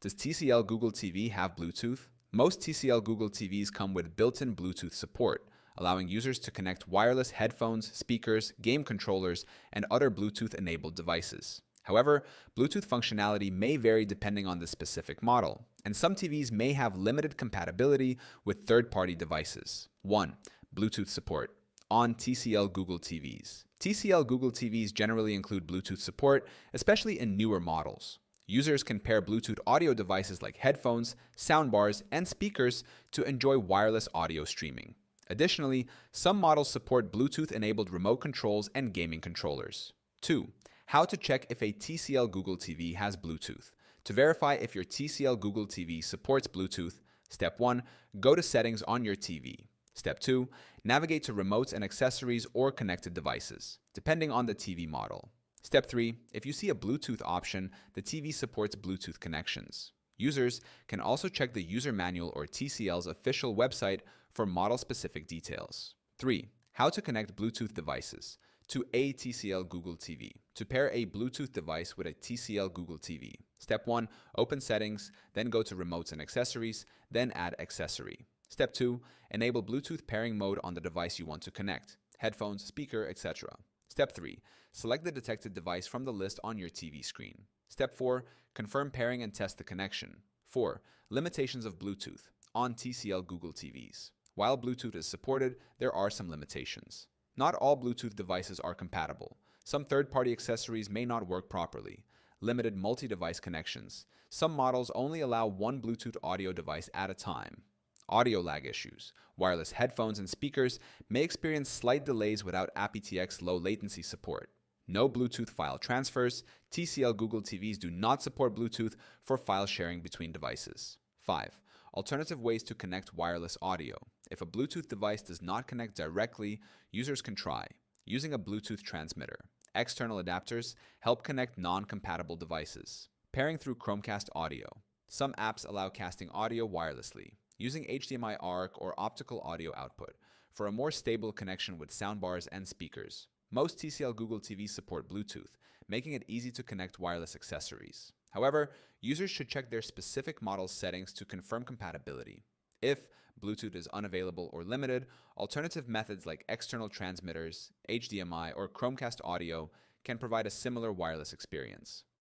Does TCL Google TV have Bluetooth? Most TCL Google TVs come with built-in Bluetooth support, allowing users to connect wireless headphones, speakers, game controllers, and other Bluetooth-enabled devices. However, Bluetooth functionality may vary depending on the specific model, and some TVs may have limited compatibility with third-party devices. 1. Bluetooth support on TCL Google TVs. TCL Google TVs generally include Bluetooth support, especially in newer models. Users can pair Bluetooth audio devices like headphones, soundbars, and speakers to enjoy wireless audio streaming. Additionally, some models support Bluetooth-enabled remote controls and gaming controllers. 2. How to check if a TCL Google TV has Bluetooth. To verify if your TCL Google TV supports Bluetooth, Step 1. Go to Settings on your TV. Step 2. Navigate to Remotes and Accessories or Connected Devices, depending on the TV model. Step 3. If you see a Bluetooth option, the TV supports Bluetooth connections. Users can also check the user manual or TCL's official website for model-specific details. 3. How to connect Bluetooth devices to a TCL Google TV. To pair a Bluetooth device with a TCL Google TV. Step 1. Open Settings, then go to Remotes and Accessories, then add Accessory. Step 2. Enable Bluetooth pairing mode on the device you want to connect, headphones, speaker, etc. Step 3. Select the detected device from the list on your TV screen. Step 4. Confirm pairing and test the connection. 4. Limitations of Bluetooth on TCL Google TVs. While Bluetooth is supported, there are some limitations. Not all Bluetooth devices are compatible. Some third-party accessories may not work properly. Limited multi-device connections. Some models only allow one Bluetooth audio device at a time. Audio lag issues. Wireless headphones and speakers may experience slight delays without aptX low latency support. No Bluetooth file transfers. TCL Google TVs do not support Bluetooth for file sharing between devices. 5. Alternative ways to connect wireless audio. If a Bluetooth device does not connect directly, users can try using a Bluetooth transmitter. External adapters help connect non-compatible devices. Pairing through Chromecast audio. Some apps allow casting audio wirelessly, using HDMI ARC or optical audio output for a more stable connection with soundbars and speakers. Most TCL Google TVs support Bluetooth, making it easy to connect wireless accessories. However, users should check their specific model's settings to confirm compatibility. If Bluetooth is unavailable or limited, alternative methods like external transmitters, HDMI, or Chromecast audio can provide a similar wireless experience.